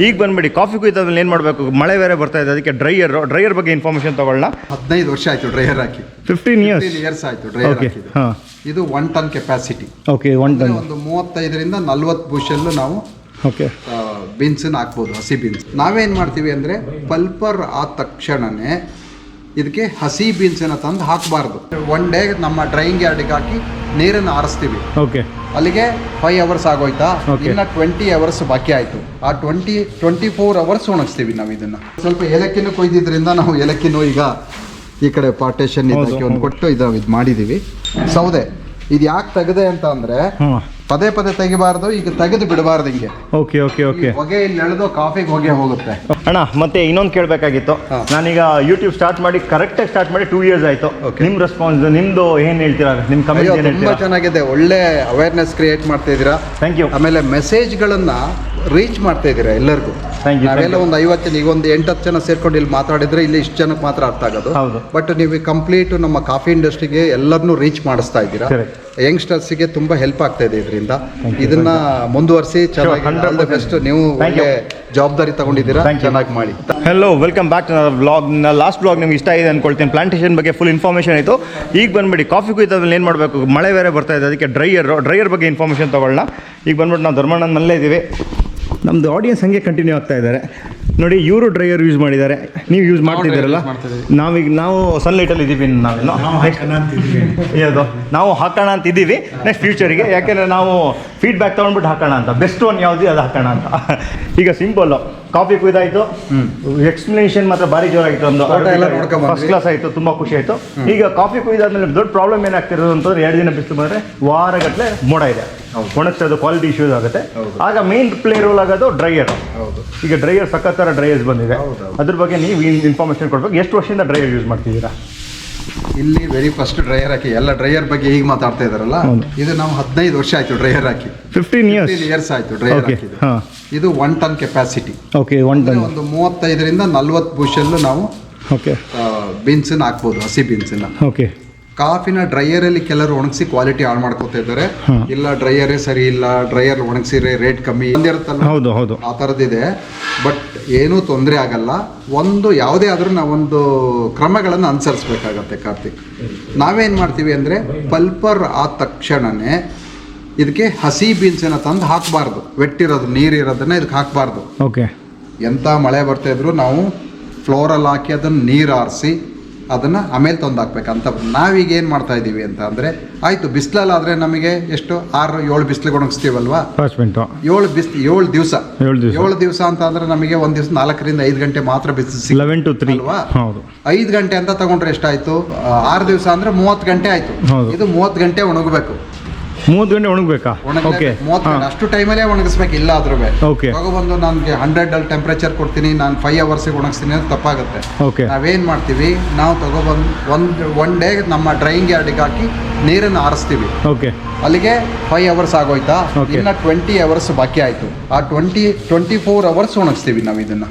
ಈಗ ಬಂದ್ಬಿಡಿ ಕಾಫಿ ಕುಯ್ದಾದ್ಮೇಲೆ ಏನು ಮಾಡಬೇಕು, ಮಳೆ ಬೇರೆ ಬರ್ತಾ ಇದೆ, ಅದಕ್ಕೆ ಡ್ರೈಯರ್ ಬಗ್ಗೆ ಇನ್ಫಾರ್ಮೇಷನ್ ತಗೊಳ್ಳೋಣ. 15 ವರ್ಷ ಆಯಿತು ಡ್ರೈಯರ್ ಹಾಕಿ. 15 ಇಯರ್ಸ್ ಆಯಿತು ಡ್ರೈಯರ್ ಹಾಕಿ. ಇದು 1 ಟನ್ ಕೆಪಾಸಿಟಿ. Okay, 1 ton. ಒಂದು 35ರಿಂದ 40 ಬುಷಲ್ಲು ನಾವು ಓಕೆ ಬೀನ್ಸನ್ನು ಹಾಕ್ಬೋದು, ಹಸಿ ಬೀನ್ಸ್. ನಾವೇನು ಮಾಡ್ತೀವಿ ಅಂದರೆ ಪಲ್ಪರ್ ಆದ ತಕ್ಷಣವೇ ಇದಕ್ಕೆ ಹಸಿ ಬೀನ್ಸನ್ನು ತಂದು ಹಾಕಬಾರ್ದು. 1 ಡೇ ನಮ್ಮ ಡ್ರೈಯಿಂಗ್ ಯಾರ್ಡಿಗೆ ಹಾಕಿ ನೀರನ್ನು ಆರಿಸ್ತೀವಿ. ಓಕೆ, ಅಲ್ಲಿಗೆ 5 ಅವರ್ಸ್ ಆಗೋಯ್ತಾ, ಇನ್ನು 20 ಅವರ್ಸ್ ಬಾಕಿ ಆಯಿತು. ಆ 24 ಅವರ್ಸ್ ಒಣಗಿಸ್ತೀವಿ ನಾವು ಇದನ್ನು. ಸ್ವಲ್ಪ ಏಲಕ್ಕಿನೂ ಕೊಯ್ದಿದ್ರಿಂದ ನಾವು ಏಲಕ್ಕಿನೂ ಈಗ ಈ ಕಡೆ ಪಾರ್ಟೇಷನ್ ಇದಕ್ಕೆ ಒಂದು ಕೊಟ್ಟು ಇದು ಮಾಡಿದ್ದೀವಿ. ಸೌದೆ ಇದು ಯಾಕೆ ತೆಗೆದೆ ಅಂತ ಅಂದರೆ ಪದೇ ಪದೇ ತೆಗಿಬಾರ್ದು, ಈಗ ತೆಗೆದು ಬಿಡಬಾರ್ದು ಹಿಂಗೆ. Okay okay okay. ಹೊಗೆ ಇಲ್ಲಿ ಎಳೆದು ಕಾಫಿಗೆ ಹೊಗೆ ಹೋಗುತ್ತೆ. ಅಣ್ಣ ಮತ್ತೆ ಇನ್ನೊಂದು ಕೇಳಬೇಕಾಗಿತ್ತು. ನಾನೀಗ ಯೂಟ್ಯೂಬ್ ಸ್ಟಾರ್ಟ್ ಮಾಡಿ ಕರೆಕ್ಟಾಗಿ ಸ್ಟಾರ್ಟ್ ಮಾಡಿ 2 ಇಯರ್ಸ್ ಆಯಿತು. ನಿಮ್ಮ ರೆಸ್ಪಾನ್ಸ್, ನಿಮ್ಮದು ಏನು ಹೇಳ್ತೀರಾ, ನಿಮ್ಮ ಕಮೆಂಟ್ ಏನು ಹೇಳ್ತೀರಾ? ತುಂಬ ಚೆನ್ನಾಗಿದೆ, ಒಳ್ಳೆ ಅವೇರ್ನೆಸ್ ಕ್ರಿಯೇಟ್ ಮಾಡ್ತಾ ಇದ್ದೀರಾ. Thank you. ಆಮೇಲೆ ಮೆಸೇಜ್ಗಳನ್ನು ರೀಚ್ ಮಾಡ್ತಾ ಇದ್ದೀರಾ ಎಲ್ಲರಿಗೂ. ನಾವೆಲ್ಲ ಒಂದು 50 ಜನ, ಈಗ ಒಂದು 8-10 ಜನ ಸೇರ್ಕೊಂಡು ಇಲ್ಲಿ ಮಾತಾಡಿದ್ರೆ ಇಲ್ಲಿ ಇಷ್ಟು ಜನಕ್ಕೆ ಮಾತ್ರ ಅರ್ಥ ಆಗೋದು. ಬಟ್ ನೀವು ಕಂಪ್ಲೀಟ್ ನಮ್ಮ ಕಾಫಿ ಇಂಡಸ್ಟ್ರಿಗೆ ಎಲ್ಲರನ್ನೂ ರೀಚ್ ಮಾಡಿಸ್ತಾ ಇದ್ದೀರಾ. ಯಂಗ್ಸ್ಟರ್ಸ್ಗೆ ತುಂಬ ಹೆಲ್ಪ್ ಆಗ್ತಾ ಇದೆ ಇದರಿಂದ. ಇದನ್ನ ಮುಂದುವರಿಸಿ ಚೆನ್ನಾಗಿ ಬೆಸ್ಟ್. ನೀವು ಒಳ್ಳೆ ಜವಾಬ್ದಾರಿ ತಗೊಂಡಿದ್ದೀರಾ, ಚೆನ್ನಾಗಿ ಮಾಡಿ. Hello, welcome back to vlog. Last vlog ನಿಮ್ಗೆ ಇಷ್ಟ ಇದೆ ಅಂದ್ಕೊಳ್ತೀನಿ. ಪ್ಲಾಂಟೇಷನ್ ಬಗ್ಗೆ ಫುಲ್ ಇನ್ಫಾರ್ಮೇಷನ್ ಆಯಿತು. ಈಗ ಬಂದ್ಬಿಡಿ ಕಾಫಿ ಕುಯ್ದಾದ್ಮೇಲೆ ಏನು ಮಾಡಬೇಕು, ಮಳೆ ಬೇರೆ ಬರ್ತಾ ಇದೆ, ಅದಕ್ಕೆ ಡ್ರೈಯರ್ ಬಗ್ಗೆ ಇನ್ಫಾರ್ಮೇಷನ್ ತೊಗೊಳ್ಳೋಣ. ಈಗ ಬಂದ್ಬಿಟ್ಟು ನಾವು ಧರ್ಮಣ್ಣನ ಮನೇಲೇ ಇದ್ದೀವಿ. ನಮ್ಮದು ಆಡಿಯನ್ಸ್ ಹಂಗೆ ಕಂಟಿನ್ಯೂ ಆಗ್ತಾ ಇದ್ದಾರೆ ನೋಡಿ. ಇವರು ಡ್ರೈಯರ್ ಯೂಸ್ ಮಾಡಿದ್ದಾರೆ, ನೀವು ಯೂಸ್ ಮಾಡ್ತಿದ್ದೀರಲ್ಲ. ನಾವು ಸನ್ಲೈಟಲ್ಲಿ ಇದ್ದೀವಿ, ನಾವು ಹಾಕೋಣ ಅಂತ ಇದ್ದೀವಿ ನೆಕ್ಸ್ಟ್ ಫ್ಯೂಚರಿಗೆ. ಯಾಕೆಂದರೆ ನಾವು ಫೀಡ್ಬ್ಯಾಕ್ ತೊಗೊಂಡ್ಬಿಟ್ಟು ಹಾಕೋಣ ಅಂತ, ಬೆಸ್ಟ್ ಒನ್ ಯಾವುದು ಅದು ಹಾಕೋಣ ಅಂತ. ಈಗ ಸಿಂಪಲ್ಲು ಕಾಫಿ ಕುಯ್ದಾಯಿತು, ಎಕ್ಸ್ಪ್ಲನೇಷನ್ ಮಾತ್ರ ಭಾರಿ ಜೋರಾಗಿತ್ತು, ಒಂದು ಫಸ್ಟ್ ಕ್ಲಾಸ್ ಆಯಿತು, ತುಂಬ ಖುಷಿ ಆಯಿತು. ಈಗ ಕಾಫಿ ಕುಯ್ದಾದ್ಮೇಲೆ ದೊಡ್ಡ ಪ್ರಾಬ್ಲಮ್ ಏನಾಗ್ತಿರೋದು ಅಂತಂದ್ರೆ 2 ದಿನ ಬಿಸಿಲು ಬಂದರೆ ವಾರಗಟ್ಟಲೆ ಮೋಡ ಇದೆ, ಒಣಗ್ಸೋದು ಕ್ವಾಲಿಟಿ ಇಶ್ಯೂಸ್ ಆಗುತ್ತೆ. ಆಗ ಮೇನ್ ಪ್ಲೇ ರೋಲ್ ಆಗೋದು ಡ್ರೈಯರ್. ಈಗ ಡ್ರೈಯರ್ ಸಖತ್ ಥರ ಡ್ರೈಯರ್ಸ್ ಬಂದಿದೆ, ಅದ್ರ ಬಗ್ಗೆ ನೀವು ಇನ್ಫಾರ್ಮೇಷನ್ ಕೊಡ್ಬೇಕು. ಎಷ್ಟು ವರ್ಷದಿಂದ ಡ್ರೈಯರ್ ಯೂಸ್ ಮಾಡ್ತಿದ್ದೀರಾ? ಇಲ್ಲಿ ವೆರಿ ಫಸ್ಟ್ ಡ್ರೈಯರ್ ಹಾಕಿ, ಎಲ್ಲ ಡ್ರೈಯರ್ ಬಗ್ಗೆ ಈಗ ಮಾತಾಡ್ತಾ ಇದಾರಲ್ಲ, ಇದು ನಾವು 15 ವರ್ಷ ಆಯ್ತು ಡ್ರೈಯರ್ ಹಾಕಿ. 15 ಇಯರ್ಸ್ ಆಯ್ತು ಡ್ರೈಯರ್ ಹಾಕಿ. ಇದು 1 ಟನ್ ಕೆಪಾಸಿಟಿ. Okay, 1 ton. ಒಂದು 35ರಿಂದ 40 ಬುಷಲ್ಲು ನಾವು ಬೀನ್ಸನ್ನು ಹಾಕ್ಬೋದು, ಹಸಿ ಬೀನ್ಸನ್ನು. ಓಕೆ. ಕಾಫಿನ ಡ್ರೈಯರಲ್ಲಿ ಕೆಲವರು ಒಣಗಿಸಿ ಕ್ವಾಲಿಟಿ ಹಾಳು ಮಾಡ್ಕೋತಾ ಇದ್ದಾರೆ. ಇಲ್ಲ ಡ್ರೈಯರೇ ಸರಿ ಇಲ್ಲ, ಡ್ರೈಯರ್ ಒಣಗಿಸಿದ್ರೆ ರೇಟ್ ಕಮ್ಮಿ ಬಂದಿರುತ್ತಲ್ಲ, ಹೌದು ಆ ಥರದ್ದಿದೆ. ಬಟ್ ಏನೂ ತೊಂದರೆ ಆಗಲ್ಲ. ಯಾವುದೇ ಆದರೂ ನಾವೊಂದು ಕ್ರಮಗಳನ್ನು ಅನುಸರಿಸ್ಬೇಕಾಗತ್ತೆ ಕಾರ್ತಿಕ್. ನಾವೇನು ಮಾಡ್ತೀವಿ ಅಂದರೆ ಪಲ್ಪರ್ ಆದ ತಕ್ಷಣವೇ ಇದಕ್ಕೆ ಹಸಿ ಬೀನ್ಸನ್ನು ತಂದು ಹಾಕಬಾರ್ದು. ವೆಟ್ಟಿರೋದು ನೀರಿರೋದನ್ನ ಇದಕ್ಕೆ ಹಾಕಬಾರ್ದು. ಓಕೆ. ಎಂಥ ಮಳೆ ಬರ್ತಾ ಇದ್ರು ನಾವು ಫ್ಲೋರಲ್ಲಿ ಹಾಕಿ ಅದನ್ನು ನೀರು ಆರಿಸಿ ಅದನ್ನು ಆಮೇಲೆ ತಂದು ಹಾಕ್ಬೇಕಂತ. ನಾವೀಗ ಏನು ಮಾಡ್ತಾ ಇದ್ದೀವಿ ಅಂತ ಅಂದರೆ, ಆಯಿತು ಬಿಸಿಲಲ್ಲಾದರೆ ನಮಗೆ ಎಷ್ಟು 6-7 ಬಿಸಿಲಿಗೆ ಒಣಗಿಸ್ತೀವಲ್ವಾ, 7 ದಿವಸ ಅಂತ ಅಂದರೆ ನಮಗೆ ಒಂದು ದಿವಸ 4ರಿಂದ 5 ಗಂಟೆ ಮಾತ್ರ ಬಿಸಿಲು 11 to 3 ಅಲ್ವಾ. 5 ಗಂಟೆ ಅಂತ ತಗೊಂಡ್ರೆ ಎಷ್ಟಾಯಿತು, 6 ದಿವಸ ಅಂದರೆ 30 ಗಂಟೆ ಆಯಿತು. ಇದು 30 ಗಂಟೆ ಒಣಗಬೇಕು. 30 ಗಂಟೆ ಒಣಗಬೇಕಾ? ಓಕೆ, 30 ಗಂಟೆ ಅಷ್ಟು ಟೈಮಲ್ಲೇ ಒಣಗಿಸ್ಬೇಕು. ಇಲ್ಲ ಆದ್ರೂ ತಗೊಬಂದು ನನಗೆ 100 ಅಲ್ಲಿ ಟೆಂಪ್ರೇಚರ್ ಕೊಡ್ತೀನಿ, ನಾನು 5 ಅವರ್ಸಿಗೆ ಒಣಗಿಸ್ತೀನಿ ಅಂತ ತಪ್ಪಾಗುತ್ತೆ. ನಾವೇನು ಮಾಡ್ತೀವಿ, ನಾವು ತಗೊಬಂದು ಒನ್ ಡೇ ನಮ್ಮ ಡ್ರೈಯಿಂಗ್ ಯಾರ್ಡಿಗೆ ಹಾಕಿ ನೀರನ್ನು ಆರಿಸ್ತೀವಿ. ಅಲ್ಲಿಗೆ 5 ಅವರ್ಸ್ ಆಗೋಯ್ತಾ, ಇನ್ನು 20 ಅವರ್ಸ್ ಬಾಕಿ ಆಯಿತು. ಆ 24 ಅವರ್ಸ್ ಒಣಗಿಸ್ತೀವಿ ನಾವು ಇದನ್ನು.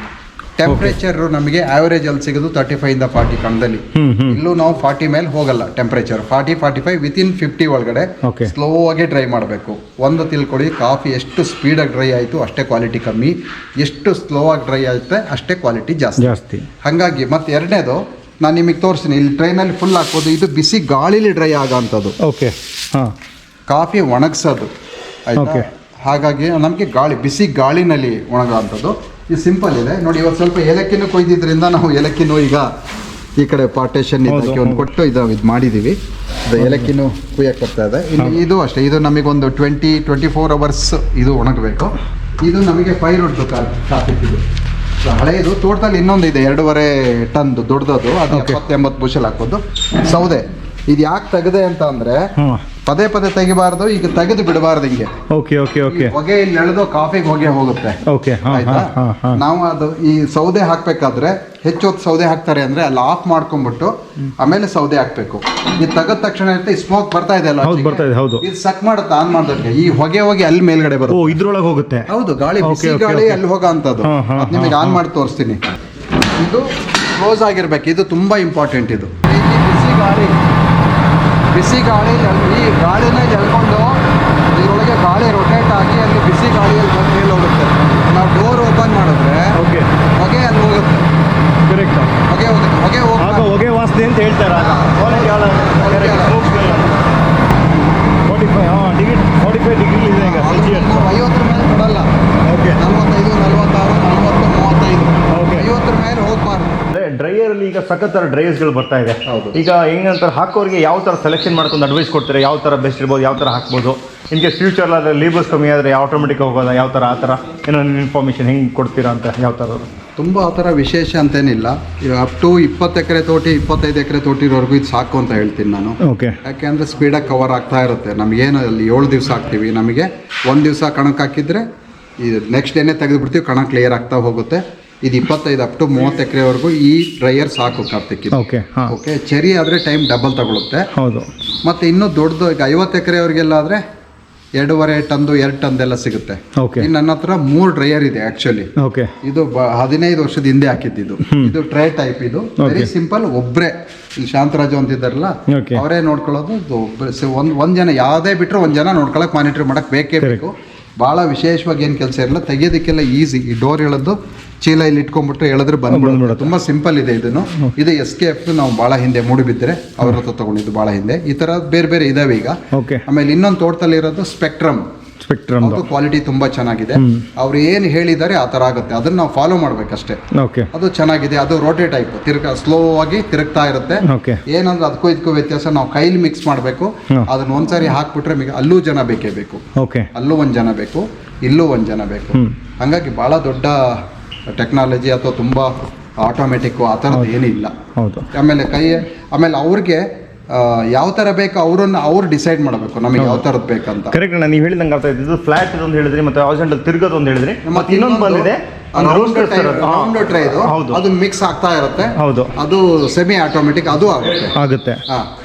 ಟೆಂಪ್ರೇಚರ್ ನಮಗೆ ಆವರೇಜ್ ಅಲ್ಲಿ ಸಿಗೋದು 35ಇಂದ 40 ಕಣದಲ್ಲಿ. ಇಲ್ಲೂ ನಾವು 40 ಮೇಲೆ ಹೋಗಲ್ಲ ಟೆಂಪ್ರೇಚರ್. 40-45 ವಿತಿನ್ 50 ಒಳಗಡೆ ಸ್ಲೋ ಆಗಿ ಡ್ರೈ ಮಾಡಬೇಕು. ಒಂದು ತಿಳ್ಕೊಳ್ಳಿ, ಕಾಫಿ ಎಷ್ಟು ಸ್ಪೀಡಾಗಿ ಡ್ರೈ ಆಯಿತು ಅಷ್ಟೇ ಕ್ವಾಲಿಟಿ ಕಮ್ಮಿ, ಎಷ್ಟು ಸ್ಲೋ ಆಗಿ ಡ್ರೈ ಆಗುತ್ತೆ ಅಷ್ಟೇ ಕ್ವಾಲಿಟಿ ಜಾಸ್ತಿ. ಹಾಗಾಗಿ ಮತ್ತೆ ಎರಡನೇದು ನಾನು ನಿಮಗೆ ತೋರಿಸ್ತೀನಿ. ಇಲ್ಲಿ ಟ್ರೈನಲ್ಲಿ ಫುಲ್ ಹಾಕ್ಬೋದು. ಇದು ಬಿಸಿ ಗಾಳಿಲಿ ಡ್ರೈ ಆಗೋಂಥದ್ದು. ಕಾಫಿ ಒಣಗಿಸೋದು ಆಯ್ತಾ. ಹಾಗಾಗಿ ನಮಗೆ ಬಿಸಿ ಗಾಳಿನಲ್ಲಿ ಒಣಗೋಂಥದ್ದು. ಇದು ಸಿಂಪಲ್ ಇದೆ ನೋಡಿ. ಇವತ್ತು ಸ್ವಲ್ಪ ಏಲಕ್ಕಿನೂ ಕೊಯ್ದಿದ್ರಿಂದ ನಾವು ಏಲಕ್ಕಿನೂ ಈಗ ಈ ಕಡೆ ಪಾರ್ಟೇಷನ್ ಇದಕ್ಕೆ ಒಂದು ಕೊಟ್ಟು ಇದು ಮಾಡಿದ್ದೀವಿ. ಏಲಕ್ಕಿನೂ ಕುಯ್ಯಕ್ಕೆ ಬರ್ತಾ ಇದೆ. ಇದು ಅಷ್ಟೇ, ಇದು ನಮಗೊಂದು 24 ಅವರ್ಸ್ ಇದು ಒಣಗಬೇಕು. ಇದು ನಮಗೆ 5 ರೋಡ್ ಕಾಫಿ. ಇದು ಹಳೆಯದು. ತೋಟದಲ್ಲಿ ಇನ್ನೊಂದು ಇದೆ 2.5 ಟನ್ ದೊಡ್ಡದು, ಅದು 70-80 ಬುಷಲ್ ಹಾಕೋದು. ಸೌದೆ ಇದು ಯಾಕೆ ತೆಗೆದೆ ಅಂತ ಅಂದರೆ, ಪದೇ ಪದೇ ತೆಗಿಬಾರ್ದು, ಈಗ ತೆಗೆದು ಬಿಡಬಾರ್ದು ಹಿಂಗೆ. ಹೊಗೆ ಇಲ್ಲಿ ಎಳೆದು ಕಾಫಿಗೆ ಹೊಗೆ ಹೋಗುತ್ತೆ. ಆಯ್ತಾ. ನಾವು ಅದು ಈ ಸೌದೆ ಹಾಕ್ಬೇಕಾದ್ರೆ ಹೆಚ್ಚು ಹೊತ್ತು ಸೌದೆ ಹಾಕ್ತಾರೆ ಅಂದ್ರೆ ಅಲ್ಲಿ ಆಫ್ ಮಾಡ್ಕೊಂಡ್ಬಿಟ್ಟು ಆಮೇಲೆ ಸೌದೆ ಹಾಕ್ಬೇಕು. ಇದು ತೆಗೆದ ತಕ್ಷಣ ಇರುತ್ತೆ, ಸ್ಮೋಕ್ ಬರ್ತಾ ಇದೆ ಅಲ್ಲ, ಇದು ಸಕ್ ಮಾಡುತ್ತೆ ಆನ್ ಮಾಡೋದಕ್ಕೆ. ಈ ಹೊಗೆ ಹೋಗಿ ಅಲ್ಲಿ ಮೇಲ್ಗಡೆ ಬರುತ್ತೆ, ಇದ್ರೊಳಗೆ ಹೋಗುತ್ತೆ. ಹೌದು, ಗಾಳಿ ಬಿಸಿ ಗಾಳಿ ಅಲ್ಲಿ ಹೋಗೋ ಅಂಥದ್ದು. ನಿಮಗೆ ಆನ್ ಮಾಡಿ ತೋರಿಸ್ತೀನಿ. ಇದು ಕ್ಲೋಸ್ ಆಗಿರ್ಬೇಕು, ಇದು ತುಂಬಾ ಇಂಪಾರ್ಟೆಂಟ್. ಇದು ಬಿಸಿ ಗಾಳಿ ಈ ಗಾಳಿನ ಎಳ್ಕೊಂಡು ಇದರೊಳಗೆ ಗಾಳಿ ರೊಟೇಟ್ ಆಗಿ ಅಲ್ಲಿ ಬಿಸಿ ಗಾಳಿಯಲ್ಲಿ ಬಂದು ಮೇಲೆ ಹೋಗುತ್ತೆ. ನಾವು ಡೋರ್ ಓಪನ್ ಮಾಡಿದ್ರೆ ಈಗ ಸಖತ್ ಥರ ಡ್ರೈಸ್ಗಳು ಬರ್ತಾ ಇದೆ. ಹೌದು. ಈಗ ಹೆಂಗಂತಾರೆ ಹಾಕೋರಿಗೆ ಯಾವ ಥರ ಸೆಲೆಕ್ಷನ್ ಮಾಡ್ಕೊಂಡು ಅಡ್ವೈಸ್ ಕೊಡ್ತಾರೆ, ಯಾವ ಥರ ಬೆಸ್ಟ್ ಇರ್ಬೋದು, ಯಾವ ಥರ ಹಾಕ್ಬೋದು, ಇನ್ ಕೇಸ್ ಫ್ಯೂಚರ್ ಆದರೆ ಲೇಬರ್ಸ್ ಕಮ್ಮಿ ಆದರೆ ಆಟೋಮೆಟಿಕ್ ಹೋಗೋದಾ, ಯಾವ ಥರ ಆ ಥರ ಏನೋ ಇನ್ಫಾರ್ಮೇಷನ್ ಹೆಂಗೆ ಕೊಡ್ತೀರಾ ಅಂತ ಯಾವ ಥರ? ತುಂಬ ಆ ಥರ ವಿಶೇಷ ಅಂತೇನಿಲ್ಲ. ಅಪ್ ಟು 20 ಎಕರೆ ತೋಟಿ 25 ಎಕರೆ ತೋಟಿರೋವರೆಗೂ ಇದು ಸಾಕು ಅಂತ ಹೇಳ್ತೀನಿ ನಾನು. ಓಕೆ. ಯಾಕೆಂದರೆ ಸ್ಪೀಡಾಗಿ ಕವರ್ ಆಗ್ತಾ ಇರುತ್ತೆ. ನಮಗೇನು ಅಲ್ಲಿ 7 ದಿವಸ ಹಾಕ್ತೀವಿ, ನಮಗೆ 1 ದಿವಸ ಕಣಕ್ಕೆ ಹಾಕಿದರೆ ಇದು ನೆಕ್ಸ್ಟ್ ಡೇನೇ ತೆಗೆದುಬಿಡ್ತೀವಿ, ಕಣ ಕ್ಲಿಯರ್ ಆಗ್ತಾ ಹೋಗುತ್ತೆ. ಇದು 25 ಅಪ್ ಟು 30 ಎಕರೆವರೆಗೂ ಈ ಡ್ರೈಯರ್ ಸಾಕು ಕಾರ್ತಿಕ್. ಓಕೆ. ಓಕೆ. ಚೆರಿ ಆದರೆ ಟೈಮ್ ಡಬಲ್ ತಗೊಳುತ್ತೆ. ಹೌದು. ಮತ್ತು ಇನ್ನೂ ದೊಡ್ಡದು ಈಗ 50 ಎಕರೆವರೆಗೆಲ್ಲ ಆದರೆ 2.5 ಟನ್ದು 2 ಟನ್ದೆಲ್ಲ ಸಿಗುತ್ತೆ. ಓಕೆ. ಇನ್ನು ನನ್ನ ಹತ್ರ 3 ಡ್ರೈಯರ್ ಇದೆ ಆ್ಯಕ್ಚುಲಿ. ಓಕೆ. ಇದು 15 ವರ್ಷದ ಹಿಂದೆ ಹಾಕಿದ್ದು. ಇದು ಟ್ರೇ ಟೈಪ್. ಇದು ವೆರಿ ಸಿಂಪಲ್. ಒಬ್ಬರೇ ಇಲ್ಲಿ ಶಾಂತರಾಜು ಅಂತಿದ್ದಾರಲ್ಲ ಅವರೇ ನೋಡ್ಕೊಳ್ಳೋದು. ಒಂದ್ ಜನ ಯಾವುದೇ ಬಿಟ್ಟರೆ 1 ಜನ ನೋಡ್ಕೊಳಕ್ಕೆ ಮಾನಿಟರ್ ಮಾಡಕ್ಕೆ ಬೇಕೇ ಬೇಕು. ಭಾಳ ವಿಶೇಷವಾಗಿ ಏನು ಕೆಲಸ ಇರಲ್ಲ, ತೆಗಿಯೋದಕ್ಕೆಲ್ಲ ಈಸಿ. ಈ ಡೋರ್ ಹೇಳೋದು ಚೀಲ ಇಲ್ಲಿ ಇಟ್ಕೊಂಡ್ಬಿಟ್ರೆ ಹೇಳಿದ್ರೆ ಬಂದ್ಬಿಡುತ್ತೆ. ತುಂಬ ಸಿಂಪಲ್ ಇದೆ ಇದನ್ನು. ಇದು SKF ನಾವು ಭಾಳ ಹಿಂದೆ ಮೂಡಿಬಿದ್ದರೆ ಅವ್ರ ಹತ್ರ ತೊಗೊಂಡಿದ್ದು ಭಾಳ ಹಿಂದೆ. ಈ ಥರ ಬೇರೆ ಬೇರೆ ಇದಾವೆ ಈಗ. ಆಮೇಲೆ ಇನ್ನೊಂದು ತೋಟದಲ್ಲಿ ಇರೋದು ಸ್ಪೆಕ್ಟ್ರಮ್. ಅದು ಕ್ವಾಲಿಟಿ ತುಂಬ ಚೆನ್ನಾಗಿದೆ. ಅವ್ರು ಏನು ಹೇಳಿದ್ದಾರೆ ಆ ಥರ ಆಗುತ್ತೆ, ಅದನ್ನ ನಾವು ಫಾಲೋ ಮಾಡ್ಬೇಕಷ್ಟೇ. ಅದು ಚೆನ್ನಾಗಿದೆ. ಅದು ರೋಟೇ ಟೈಪ್, ಸ್ಲೋ ಆಗಿ ತಿರುಗ್ತಾ ಇರುತ್ತೆ. ಏನಂದ್ರೆ ಅದಕ್ಕೂ ಇದಕ್ಕೂ ವ್ಯತ್ಯಾಸ, ನಾವು ಕೈಲಿ ಮಿಕ್ಸ್ ಮಾಡಬೇಕು. ಅದನ್ನ ಒಂದ್ಸಾರಿ ಹಾಕ್ಬಿಟ್ರೆ ಅಲ್ಲೂ ಜನ ಬೇಕೇ ಬೇಕು. ಅಲ್ಲೂ 1 ಜನ ಬೇಕು, ಇಲ್ಲೂ 1 ಜನ ಬೇಕು. ಹಾಗಾಗಿ ಭಾಳ ದೊಡ್ಡ ಟೆಕ್ನಾಲಜಿ ಅಥವಾ ತುಂಬ ಆಟೋಮೆಟಿಕ್ಕು ಆ ಥರದ್ದು ಏನಿಲ್ಲ. ಆಮೇಲೆ ಅವ್ರಿಗೆ ಯಾವ ಥರ ಬೇಕು ಅವ್ರು ಡಿಸೈಡ್ ಮಾಡಬೇಕು ನಮಗೆ ಯಾವ ಥರದ್ದು ಬೇಕಂತ. ಕರೆಕ್ಟ್. ನೀವು ಹೇಳಿದಂಗೆ ಅರ್ಥ ಆಯ್ತು. ಇದು ಫ್ಲಾಟ್ ಇದೊಂದು ಹೇಳಿದ್ರಿ, ಮತ್ತೆ ಹಾರಿಜಾಂಟಲ್ ತಿರುಗೋದು ಒಂದು ಹೇಳಿದ್ರಿ, ಮತ್ತೆ ಇನ್ನೊಂದು ಬಂದಿದೆ ರೌಂಡ್ ಟ್ರೈ. ಅದು ಮಿಕ್ಸ್ ಆಗ್ತಾ ಇರುತ್ತೆ. ಹೌದು. ಅದು ಸೆಮಿ ಆಟೋಮೆಟಿಕ್ ಅದು ಆಗುತ್ತೆ.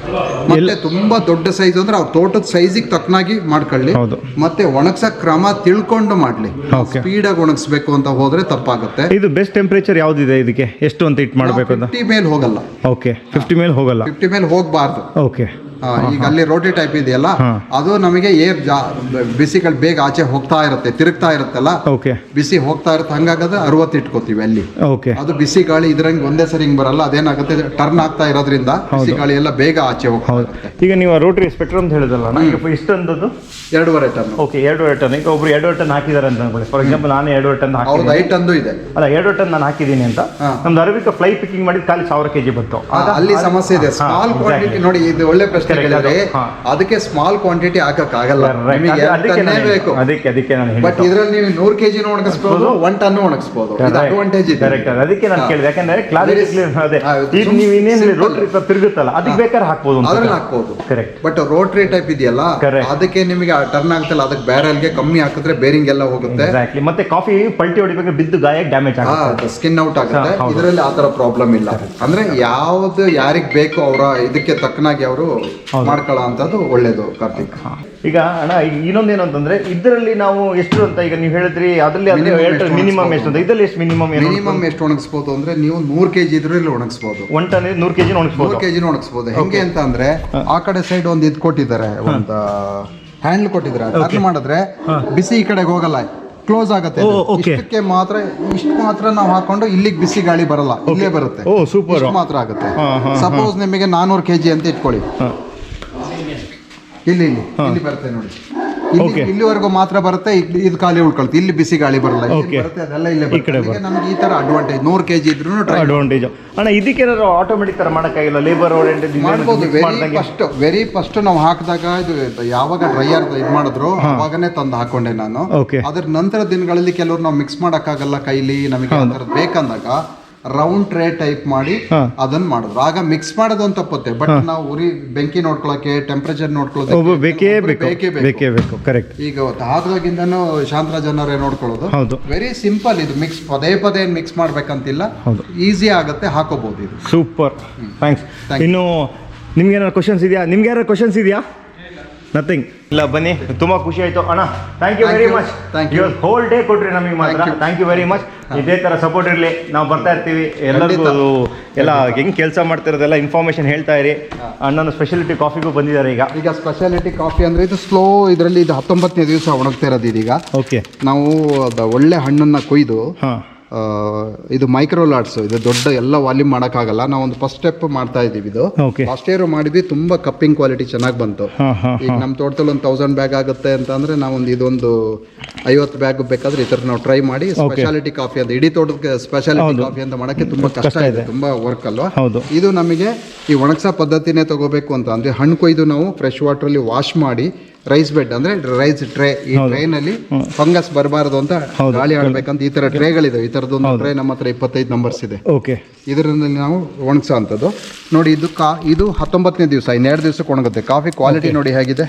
ಮತ್ತೆ ತುಂಬಾ ದೊಡ್ಡ ಸೈಜ್ ಅಂದ್ರೆ ಅವ್ರ ತೋಟದ ಸೈಜಿಗೆ ತಕ್ಕನಾಗಿ ಮಾಡ್ಕೊಳ್ಳಿ. ಮತ್ತೆ ಒಣಗ್ಸಕ್ ಕ್ರಮ ತಿಳ್ಕೊಂಡು ಮಾಡ್ಲಿ. ಸ್ಪೀಡಾಗಿ ಒಣಗಿಸ್ಬೇಕು ಅಂತ ಹೋದ್ರೆ ತಪ್ಪಾಗುತ್ತೆ. ಇದು ಬೆಸ್ಟ್ ಟೆಂಪರೇಚರ್ ಯಾವ್ದಿದೆ ಇದಕ್ಕೆ, ಎಷ್ಟು ಅಂತ ಇಟ್ ಮಾಡಬೇಕು ಅಂತ? 50 ಮೇಲೆ ಹೋಗಲ್ಲ. ಓಕೆ. 50 ಮೇಲೆ ಹೋಗಲ್ಲ. 50 ಮೇಲೆ ಹೋಗಬಾರ್ದು. ಓಕೆ. ಈಗ ಅಲ್ಲಿ ರೋಟಿ ಟೈಪ್ ಇದೆಯಲ್ಲ, ಅದು ನಮಗೆ ಬಿಸಿಗಳು ಬೇಗ ಆಚೆ ಹೋಗ್ತಾ ಇರುತ್ತೆ, ತಿರುಗ್ತಾ ಇರುತ್ತಲ್ಲ, ಬಿಸಿ ಹೋಗ್ತಾ ಇರುತ್ತೆ. ಹಂಗಾಗದ 60 ಇಟ್ಕೋತೀವಿ ಅಲ್ಲಿ. ಅದು ಬಿಸಿ ಗಾಳಿ ಇದ್ರಂಗೆ ಒಂದೇ ಸರಿ ಹಿಂಗ್ ಬರಲ್ಲ. ಅದೇನಾಗುತ್ತೆ, ಟರ್ನ್ ಆಗ್ತಾ ಇರೋದ್ರಿಂದ ಬಿಸಿ ಗಾಳಿ ಎಲ್ಲ ಬೇಗ ಆಚೆ ಹೋಗ್ತಾ ಇರುತ್ತೆ. ಈಗ ನೀವು ರೋಟರಿ ಸ್ಪೆಕ್ಟ್ರಮ್ ಅಂತ ಹೇಳಿದಲ್ಲ, ನನಗೆ ಇಷ್ಟೊಂದು 2.5 ಟನ್. ಓಕೆ. 2.5 ಟನ್. ಈಗ ಒಬ್ರು 2.5 ಟನ್ ಹಾಕಿದಾರೆ ಅಂತ ಅನ್ಕೊಳ್ಳಿ. ಫಾರ್ ಎಕ್ಸಾಂಪಲ್ ನಾನು 2.5 ಟನ್ ಹಾಕಿದ್ದೀನಿ. 5 ಟನ್ ಇದೆ. ಅಲ್ಲ, 2.5 ಟನ್ ನಾನು ಹಾಕಿದ್ದೀನಿ ಅಂತ ನಮ್ದು ಅರಬಿಕ ಫ್ಲೈ ಪಿಕಿಂಗ್ ಮಾಡಿ ಖಾಲಿ 1000 kg ಬಂತು. ಅಲ್ಲಿ ಸಮಸ್ಯೆ ಇದೆ. ಸ್ಮಾಲ್ ಕ್ವಾಂಟಿಟಿ ನೋಡಿ, ಇದು ಒಳ್ಳೆ ಪ್ರಶ್ನೆ ಕೇಳಿದ್ರೆ, ಅದಕ್ಕೆ ಸ್ಮಾಲ್ ಕ್ವಾಂಟಿಟಿ ಹಾಕಕ್ಕಾಗಲ್ಲ. ಅದಕ್ಕೆ ನಾನು ಬಟ್ ಇದ್ರಲ್ಲಿ ನೀವು 100 kg ಒಣಗಿಸಬಹುದು, 1 ಟನ್ ಒಣಗಿಸಬಹುದು. ಅಡ್ವಾಂಟೇಜ್ ಇದೆ. ಅದಕ್ಕೆ ನಾನು ಕೇಳಿದೆ, ಯಾಕಂದ್ರೆ ನೀವು ಇನ್ನೇನು ರೋಟರಿ ತಿರುಗುತ್ತಲ್ಲ, ಅದಕ್ಕೆ ಬೇಕಾದ್ರೆ ಹಾಕ್ಬೋದು, ಅದ್ರಲ್ಲಿ ಹಾಕ್ಬೋದು. ಕರೆಕ್ಟ್. ಬಟ್ ರೋಟರಿ ಟೈಪ್ ಇದೆಯಲ್ಲ, ಅದಕ್ಕೆ ನಿಮಗೆ ಟರ್ನ್ ಆಗ್ತಲ್ಲ, ಅದಕ್ಕೆ ಬ್ಯಾರಲ್ಗೆ ಕಮ್ಮಿ ಹಾಕಿದ್ರೆ ಬೇರಿಂಗ್ ಎಲ್ಲ ಹೋಗುತ್ತೆ. ಮತ್ತೆ ಕಾಫಿ ಪಲ್ಟಿ ಹೊಡಿಬೇಕು, ಬಿದ್ದು ಗಾಯ ಡ್ಯಾಮೇಜ್ ಆಗುತ್ತೆ, ಸ್ಕಿನ್ ಔಟ್ ಆಗುತ್ತೆ. ಇದರಲ್ಲಿ ಆ ತರ ಪ್ರಾಬ್ಲಮ್ ಇಲ್ಲ. ಅಂದ್ರೆ ಯಾವ್ದು ಯಾರಿಗ್ ಬೇಕು ಅವರ ಇದಕ್ಕೆ ತಕ್ಕನಾಗಿ ಅವರು ಮಾಡ್ಕೊಳ್ಳೋ ಅಂತದ್ದು ಒಳ್ಳೇದು ಕಾರ್ತಿಕ್. ಈಗ ಅಣ್ಣ, ಇನ್ನೊಂದೇನು ಅಂತಂದ್ರೆ ಇದರಲ್ಲಿ ನಾವು ಎಷ್ಟು ಅಂತ ಈಗ ನೀವು ಹೇಳಿದ್ರಿ, ಅದರಲ್ಲಿ ಮಿನಿಮಮ್ ಎಷ್ಟು ಅಂತ, ಇದರಲ್ಲಿ ಎಷ್ಟು ಮಿನಿಮಮ್ ಎಷ್ಟು ಒಣಗಿಸ್ಬೋದು ಅಂದ್ರೆ, ನೀವು 100 kg ಇದ್ರಲ್ಲಿ ಒಣಗಿಸ್ಬೋದು. 1 ಟನ್ 100 kg ಒಣಗಿಸ್ಬೋದು. 100 kg ಒಣಗಿಸ್ಬೋದು. ಹೆಂಗೆ ಅಂತ ಅಂದ್ರೆ, ಆ ಕಡೆ ಸೈಡ್ ಒಂದು ಇದು ಕೊಟ್ಟಿದ್ದಾರೆ, ಒಂದು ಹ್ಯಾಂಡಲ್ ಕೊಟ್ಟಿದ್ದಾರೆ. ಅದನ್ನ ಮಾಡಿದ್ರೆ ಬಿಸಿ ಈ ಕಡೆಗೆ ಹೋಗಲ್ಲ, ಕ್ಲೋಸ್ ಆಗುತ್ತೆ. ಇಷ್ಟಕ್ಕೆ ಮಾತ್ರ, ಇಷ್ಟು ಮಾತ್ರ ನಾವು ಹಾಕೊಂಡು ಇಲ್ಲಿಗೆ ಬಿಸಿ ಗಾಳಿ ಬರಲ್ಲ, ಇಲ್ಲೇ ಬರುತ್ತೆ. ಸೂಪರ್. ಮಾತ್ರ ಆಗುತ್ತೆ. ಸಪೋಸ್ ನಿಮಗೆ 400 kg ಅಂತ ಇಟ್ಕೊಳ್ಳಿ, ಇಲ್ಲಿ ಬರುತ್ತೆ ನೋಡಿ, ಇಲ್ಲಿವರೆಗೂ ಮಾತ್ರ ಬರುತ್ತೆ. ಇದು ಖಾಲಿ ಉಳ್ಕೊಳ್ತೀವಿ, ಇಲ್ಲಿ ಬಿಸಿ ಗಾಳಿ ಬರಲ್ಲ, ಬರುತ್ತೆ, ಅದೆಲ್ಲ ಇಲ್ಲೇ ಬರುತ್ತೆ. ನಮ್ಗೆ ಈ ತರ ಅಡ್ವಾಂಟೇಜ್. 100 kg ಇದ್ರೂ ಅಡ್ವಾಂಟೇಜ್. ಅಣ್ಣ, ಇದಕ್ಕೆ ಏನಾದ್ರು ಆಟೋಮೆಟಿಕ್ ತರ ಮಾಡೋಕ್ಕಾಗಿಲ್ಲ, ಲೇಬರ್ ಓರಿಯೆಂಟೆಡ್ ಮಾಡ್ಬೋದು. ವೆರಿ ಫಸ್ಟ್ ನಾವು ಹಾಕಿದಾಗ, ಇದು ಯಾವಾಗ ಡ್ರೈಯರ್ ಇದು ಮಾಡಿದ್ರು ಅವಾಗನೇ ತಂದು ಹಾಕೊಂಡೆ ನಾನು. ಅದ್ರ ನಂತರ ದಿನಗಳಲ್ಲಿ ಕೆಲವರು ನಾವು ಮಿಕ್ಸ್ ಮಾಡೋಕ್ಕಾಗಲ್ಲ ಕೈಲಿ, ನಮಗೆ ಬೇಕಂದಾಗ ರೌಂಡ್ ಟ್ರೇ ಟೈಪ್ ಮಾಡಿ ಅದನ್ನ ಮಾಡಿದ್ರು. ಆಗ ಮಿಕ್ಸ್ ಮಾಡೋದು ಅಂತ ತಪ್ಪುತ್ತೆ. ಬಟ್ ನಾವು ಉರಿ ಬೆಂಕಿ ನೋಡ್ಕೊಳಕ್ಕೆ, ಟೆಂಪರೇಚರ್ ನೋಡ್ಕೊಳ್ಳೋದು ಬೇಕೇ ಬೇಕು. ಕರೆಕ್ಟ್. ಈಗ ಹಾಕಿದಾಗಿಂದನೂ ಶಾಂತರಾಜನವರೇ ನೋಡ್ಕೊಳ್ಳೋದು. ವೆರಿ ಸಿಂಪಲ್ ಇದು. ಮಿಕ್ಸ್ ಪದೇ ಮಿಕ್ಸ್ ಮಾಡ್ಬೇಕಂತಿಲ್ಲ, ಈಸಿ ಆಗುತ್ತೆ, ಹಾಕೋಬಹುದು ಇದು. Super, thanks. ಇನ್ನು ನಿಮ್ಗೆ ಏನಾದ್ರು ಕ್ವಶನ್ಸ್ ಇದೆಯಾ? ನಥಿಂಗ್ ಇಲ್ಲ, ಬನ್ನಿ. ತುಂಬಾ ಖುಷಿ ಆಯ್ತು ಅಣ್ಣ. Thank you very much. Whole day ಕೊಟ್ರಿ ನಮಗೆ ಮಾತ್ರ. Thank you very much. ಇದೇ ತರ ಸಪೋರ್ಟ್ ಇರಲಿ, ನಾವು ಬರ್ತಾ ಇರ್ತೀವಿ. ಎಲ್ಲರಿಗೂ ಎಲ್ಲ ಹೆಂಗ್ ಕೆಲಸ ಮಾಡ್ತಿರೋದೆಲ್ಲ ಇನ್ಫಾರ್ಮೇಶನ್ ಹೇಳ್ತಾ ಇರಿ. ಅಣ್ಣನ ಸ್ಪೆಷಾಲಿಟಿ ಕಾಫಿಗೂ ಬಂದಿದ್ದಾರೆ ಈಗ ಸ್ಪೆಷಾಲಿಟಿ ಕಾಫಿ ಅಂದ್ರೆ ಇದು ಸ್ಲೋ. ಇದರಲ್ಲಿ ಇದು 19ನೇ ದಿವಸ ಒಣಗ್ತಾ ಇರೋದು ಇದೀಗ. ಓಕೆ. ನಾವು ಒಳ್ಳೆ ಹಣ್ಣನ್ನ ಕೊಯ್ದು ಇದು ಮೈಕ್ರೋ ಲಾಟ್ಸ್, ಇದು ದೊಡ್ಡ ಎಲ್ಲ ವಾಲ್ಯೂಮ್ ಮಾಡೋಕ್ಕಾಗಲ್ಲ. ನಾವು ಒಂದು ಫಸ್ಟ್ ಸ್ಟೆಪ್ ಮಾಡ್ತಾ ಇದ್ದೀವಿ. ಇದು ಲಾಸ್ಟ್ ಇಯರ್ ಮಾಡಿದ್ವಿ, ತುಂಬಾ ಕಪ್ಪಿಂಗ್ ಕ್ವಾಲಿಟಿ ಚೆನ್ನಾಗಿ ಬಂತು. ಈಗ ನಮ್ಮ ತೋಟದಲ್ಲಿ ಒಂದು 1000 ಬ್ಯಾಗ್ ಆಗುತ್ತೆ ಅಂತ ಅಂದ್ರೆ ನಾವೊಂದು ಇದೊಂದು 50 ಬ್ಯಾಗ್ ಬೇಕಾದ್ರೆ ಈ ಥರ ನಾವು ಟ್ರೈ ಮಾಡಿ ಸ್ಪೆಷಾಲಿಟಿ ಕಾಫಿ ಅಂತ, ಇಡೀ ತೋಟಕ್ಕೆ ಸ್ಪೆಷಾಲಿಟಿ ಕಾಫಿ ಅಂತ ಮಾಡೋಕ್ಕೆ ತುಂಬಾ ಕಷ್ಟ ಇದೆ, ತುಂಬಾ ವರ್ಕ್ ಅಲ್ವಾ. ಇದು ನಮಗೆ ಈ ಒಣಗ್ಸೋ ಪದ್ಧತಿನೇ ತಗೋಬೇಕು ಅಂತ ಅಂದ್ರೆ ಹಣ್ಣು ಕೊಯ್ದು ನಾವು ಫ್ರೆಶ್ ವಾಟರ್ ಅಲ್ಲಿ ವಾಶ್ ಮಾಡಿ ರೈಸ್ ಬೆಡ್ ಅಂದ್ರೆ ರೈಸ್ ಟ್ರೇ, ಈ ಟ್ರೇನಲ್ಲಿ ಫಂಗಸ್ ಬರಬಾರದು ಅಂತ ಗಾಳಿ ಆಡ್ಬೇಕಂತ ಈ ತರ ಟ್ರೇಗಳಿದೆ. ಈ ತರದೊಂದು ಟ್ರೇ ನಮ್ಮ ಹತ್ರ 25 ನಂಬರ್ಸ್ ಇದೆ. ಇದರಲ್ಲಿ ನಾವು ಒಣಗ್ಸೋ ಅಂಥದ್ದು ನೋಡಿ. ಇದು 19ನೇ ದಿವಸ, 2 ದಿವಸಕ್ಕೆ ಒಣಗುತ್ತೆ. ಕಾಫಿ ಕ್ವಾಲಿಟಿ ನೋಡಿ ಹೇಗಿದೆ.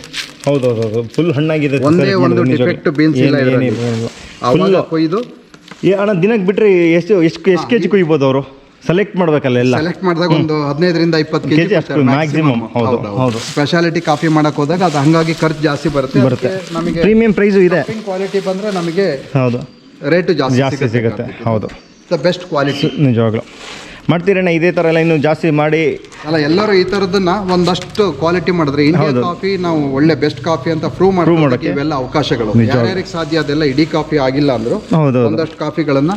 ಹೌದೌದು, ಫುಲ್ ಹಣ್ಣಾಗಿದೆ. ಒಂದೇ ಒಂದು ಡಿಫೆಕ್ಟ್ ಬೀನ್ಸ್ ಇಲ್ಲ ಇದರಲ್ಲಿ. ಅವಾಗ ಕೊಯ್ದು ಅಣ್ಣ ದಿನಕ್ಕೆ ಬಿಟ್ರೆ ಎಷ್ಟು ಕೆಜಿ ಕೊಯ್ಬೋದು ಅವರು? ಸೆಲೆಕ್ಟ್ ಮಾಡಬೇಕಲ್ಲ, ಎಲ್ಲ ಸೆಲೆಕ್ಟ್ ಮಾಡಿದಾಗ ಒಂದು 15ರಿಂದ 20 ಕೆಜಿ ಮ್ಯಾಕ್ಸಿಮಮ್. ಹೌದು, ಸ್ಪೆಷಾಲಿಟಿ ಕಾಫಿ ಮಾಡಕ್ ಹೋದಾಗ ಅದು ಹಂಗಾಗಿ ಖರ್ಚು ಜಾಸ್ತಿ ಬರುತ್ತೆ. ನಮಗೆ ಪ್ರೀಮಿಯಂ ಪ್ರೈಸು ಇದೆ. ಕ್ವಾಲಿಟಿ ಬಂದ್ರೆ ನಮಗೆ ಹೌದು ರೇಟು ಜಾಸ್ತಿ ಸಿಗುತ್ತೆ. ಹೌದು, ದ ಬೆಸ್ಟ್ ಕ್ವಾಲಿಟಿ. ನಿಜವಾಗ್ಲೂ ಮಾಡ್ತೀರಣ್ಣ ಇದೇ ಥರ ಎಲ್ಲ ಇನ್ನೂ ಜಾಸ್ತಿ ಮಾಡಿ? ಅಲ್ಲ, ಎಲ್ಲರೂ ಈ ಥರದನ್ನ ಒಂದಷ್ಟು ಕ್ವಾಲಿಟಿ ಮಾಡಿದ್ರೆ ಇಂಡಿಯನ್ ಕಾಫಿ ನಾವು ಒಳ್ಳೆ ಬೆಸ್ಟ್ ಕಾಫಿ ಅಂತ ಪ್ರೂವ್ ಮಾಡೋದಕ್ಕೆ ಇವೆಲ್ಲ ಅವಕಾಶಗಳು. ಯಾರ್ಯಾರಿಗೆ ಸಾಧ್ಯ ಅದೆಲ್ಲ ಇಡೀ ಕಾಫಿ ಆಗಿಲ್ಲ ಅಂದ್ರು ಒಂದಷ್ಟು ಕಾಫಿಗಳನ್ನ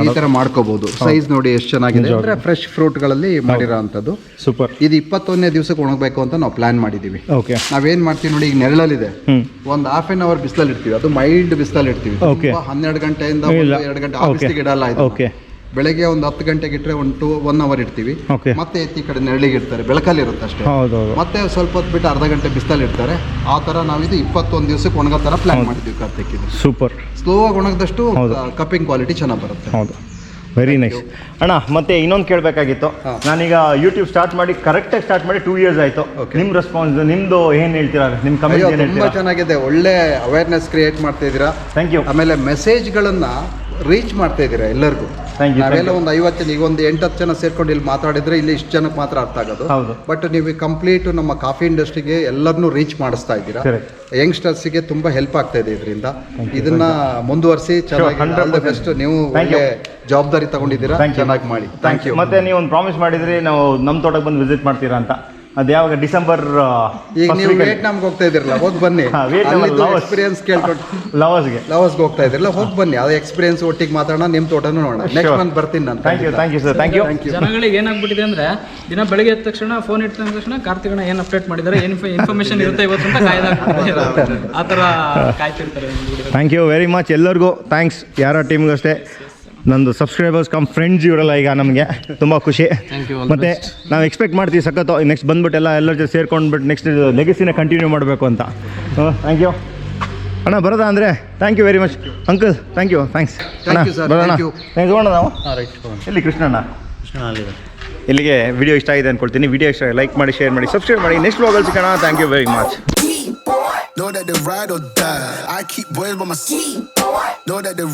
ಈ ತರ ಮಾಡ್ಕೋಬಹುದು. ಸೈಜ್ ನೋಡಿ ಎಷ್ಟು ಚೆನ್ನಾಗಿದೆ ಅಂದ್ರೆ ಫ್ರೆಶ್ ಫ್ರೂಟ್ಗಳಲ್ಲಿ ಮಾಡಿರೋ ಅಂಥದ್ದು. ಸೂಪರ್. ಇದು 21ನೇ ದಿವಸಕ್ಕೆ ಒಣಗಬೇಕು ಅಂತ ನಾವು ಪ್ಲಾನ್ ಮಾಡಿದೀವಿ. ನಾವೇನ್ ಮಾಡ್ತೀವಿ ನೋಡಿ, ಈಗ ನೆರಳಲ್ಲಿದೆ, ಒಂದು ಹಾಫ್ ಆನ್ ಅವರ್ ಬಿಸಿಲಲ್ಲಿ ಇಡ್ತೀವಿ. ಅದು ಮೈಲ್ಡ್ ಬಿಸಿಲಲ್ಲಿ ಇಡ್ತೀವಿ. 12 ಗಂಟೆಯಿಂದ 2 ಗಂಟೆ ಆಫೀಸಿಗೆ ಇಡಲ್ಲ. ಇದು ಬೆಳಗ್ಗೆ ಒಂದು 10 ಗಂಟೆಗೆ ಇಟ್ಟರೆ 1 ಅವರ್ ಇಡ್ತೀವಿ. ಮತ್ತೆ ಎತ್ತಿ ಕಡೆ ನೆರಳಿಗೆ ಇಡ್ತಾರೆ, ಬೆಳಕಲ್ಲಿ ಇರುತ್ತೆ ಅಷ್ಟೇ. ಮತ್ತೆ ಸ್ವಲ್ಪ ಹೊತ್ತು ಬಿಟ್ಟು ಅರ್ಧ ಗಂಟೆ ಬಿಸಿಲಲ್ಲಿ ಇಡ್ತಾರೆ. ಆ ಥರ ನಾವಿದು 21 ದಿವಸಕ್ಕೆ ಒಣಗೋ ಥರ ಪ್ಲಾನ್ ಮಾಡಿದ್ವಿ ಕಾರ್ತಿಕ್. ಸೂಪರ್. ಸ್ಲೋ ಆಗಿ ಒಣಗದಷ್ಟು ಕಪ್ಪಿಂಗ್ ಕ್ವಾಲಿಟಿ ಚೆನ್ನಾಗಿ ಬರುತ್ತೆ. ಹೌದು, ವೆರಿ ನೈಸ್ ಅಣ್ಣ. ಮತ್ತೆ ಇನ್ನೊಂದು ಕೇಳಬೇಕಾಗಿತ್ತು, ನಾನೀಗ ಯೂಟ್ಯೂಬ್ ಸ್ಟಾರ್ಟ್ ಮಾಡಿ ಕರೆಕ್ಟಾಗಿ ಸ್ಟಾರ್ಟ್ ಮಾಡಿ 2 years ಆಯಿತು. ನಿಮ್ಮ ರೆಸ್ಪಾನ್ಸ್, ನಿಮ್ಮದು ಏನು ಹೇಳ್ತೀರಾ? ನಿಮ್ಮ ಕಮೆಂಟ್ ತುಂಬ ಚೆನ್ನಾಗಿದೆ, ಒಳ್ಳೆ ಅವೇರ್ನೆಸ್ ಕ್ರಿಯೇಟ್ ಮಾಡ್ತಾ ಇದ್ದೀರಾ. Thank you. ಆಮೇಲೆ ಮೆಸೇಜ್ಗಳನ್ನು ರೀಚ್ ಮಾಡ್ತಾ ಇದ್ದೀರಾ ಎಲ್ಲರಿಗೂ. ನಾವೆಲ್ಲ ಒಂದು 50 ಜನ, ಈಗ ಒಂದು 8-10 ಜನ ಸೇರ್ಕೊಂಡು ಇಲ್ಲಿ ಮಾತಾಡಿದ್ರೆ ಇಲ್ಲಿ ಇಷ್ಟು ಜನಕ್ಕೆ ಮಾತ್ರ ಅರ್ಥ ಆಗೋದು. ಬಟ್ ನೀವು ಕಂಪ್ಲೀಟ್ ನಮ್ಮ ಕಾಫಿ ಇಂಡಸ್ಟ್ರಿಗೆ ಎಲ್ಲರನ್ನೂ ರೀಚ್ ಮಾಡಿಸ್ತಾ ಇದ್ದೀರಾ. ಯಂಗ್ಸ್ಟರ್ಸ್ಗೆ ತುಂಬಾ ಹೆಲ್ಪ್ ಆಗ್ತಾ ಇದೆ ಇದರಿಂದ. ಇದನ್ನ ಮುಂದುವರಿಸಿ ಚೆನ್ನಾಗಿ ಬೆಸ್ಟ್. ನೀವು ಒಳ್ಳೆ ಜವಾಬ್ದಾರಿ ತಗೊಂಡಿದ್ದೀರಾ, ಚೆನ್ನಾಗಿ ಮಾಡಿ. Thank you. ಮತ್ತೆ ನೀವು ಒಂದು ಪ್ರಾಮಿಸ್ ಮಾಡಿದ್ರಿ, ನಾವು ನಮ್ಮ ತೋಟಕ್ಕೆ ಬಂದು ವಿಸಿಟ್ ಮಾಡ್ತೀರಾ ಅಂತ. ಅದು ಯಾವಾಗ? ಡಿಸೆಂಬರ್. ಈಗ ನೀವು ವಿಯೆಟ್ನಾಮ್ಗೆ ಹೋಗ್ತಾ ಇದ್ದೀರಲ್ಲ, ಹೋಗಿ ಬನ್ನಿ. ಎಕ್ಸ್ಪೀರಿಯನ್ಸ್ ಕೇಳ್ಕೊಂಡು ಲವರ್ಸ್ಗೆ ಹೋಗ್ತಾ ಇದ್ದೀರಲ್ಲ, ಹೋಗಿ ಬನ್ನಿ. ಅದು ಎಕ್ಸ್ಪೀರಿಯನ್ಸ್ ಒಟ್ಟಿಗೆ ಮಾತಾಡೋಣ, ನಿಮ್ಮ ತೋಟನೂ ನೋಡೋಣ. ನೆಕ್ಸ್ಟ್ ಮಂತ್ ಬರ್ತೀನಿ ನಾನು. Thank you sir. Thank you. ಜನಗಳಿಗೆ ಏನಾಗ್ಬಿಟ್ಟಿದೆ ಅಂದ್ರೆ, ದಿನ ಬೆಳಗ್ಗೆ ಎದ್ದ ತಕ್ಷಣ ಫೋನ್ ಇಟ್ಟ ತಕ್ಷಣ ಕಾರ್ತಿಕಣ್ಣ ಏನು ಅಪ್ಡೇಟ್ ಮಾಡಿದ್ದಾರೆ, ಏನು ಇನ್ಫಾರ್ಮೇಶನ್ ಇರುತ್ತೆ ಇವತ್ತು ಅಂತ ಆ ಥರ ಕಾಯ್ತಿರ್ತಾರೆ. ಥ್ಯಾಂಕ್ ಯು ವೆರಿ ಮಚ್ ಎಲ್ಲರಿಗೂ. ಥ್ಯಾಂಕ್ಸ್ ಯಾರ ಟೀಮ್ಗೂ ಅಷ್ಟೇ. ನಂದು ಸಬ್ಸ್ಕ್ರೈಬರ್ಸ್ ಫ್ರೆಂಡ್ಸ್ ಇವರೆಲ್ಲ ಈಗ ನಮಗೆ ತುಂಬ ಖುಷಿ. ಮತ್ತು ನಾವು ಎಕ್ಸ್ಪೆಕ್ಟ್ ಮಾಡ್ತೀವಿ ಸಖತ್ತು ನೆಕ್ಸ್ಟ್ ಬಂದ್ಬಿಟ್ಟು ಎಲ್ಲರ ಜೊತೆ ಸೇರ್ಕೊಂಡ್ಬಿಟ್ಟು ನೆಕ್ಸ್ಟ್ ಲೆಗಸಿನ ಕಂಟಿನ್ಯೂ ಮಾಡಬೇಕು ಅಂತ. ಥ್ಯಾಂಕ್ ಯು ಅಣ್ಣ. ಬರೋದಾ ಅಂದರೆ? Thank you very much uncle. Thank you. Thanks ಅಣ್ಣ. ಬರೋಣ ತಗೋಣ ನಾವು. ಎಲ್ಲಿ ಕೃಷ್ಣಣ್ಣ? ಇಲ್ಲಿಗೆ ವಿಡಿಯೋ ಇಷ್ಟ ಆಗಿದೆ ಅಂದ್ಕೊಳ್ತೀನಿ. ವಿಡಿಯೋ ಇಷ್ಟ ಲೈಕ್ ಮಾಡಿ, ಶೇರ್ ಮಾಡಿ, ಸಬ್ಸ್ಕ್ರೈಬ್ ಮಾಡಿ. ನೆಕ್ಸ್ಟ್ ವ್ಲಾಗಲ್ಲಿ ಸಿಗೋಣ. Thank you very much. Know that the ride or die. I keep boys by my side. Know that the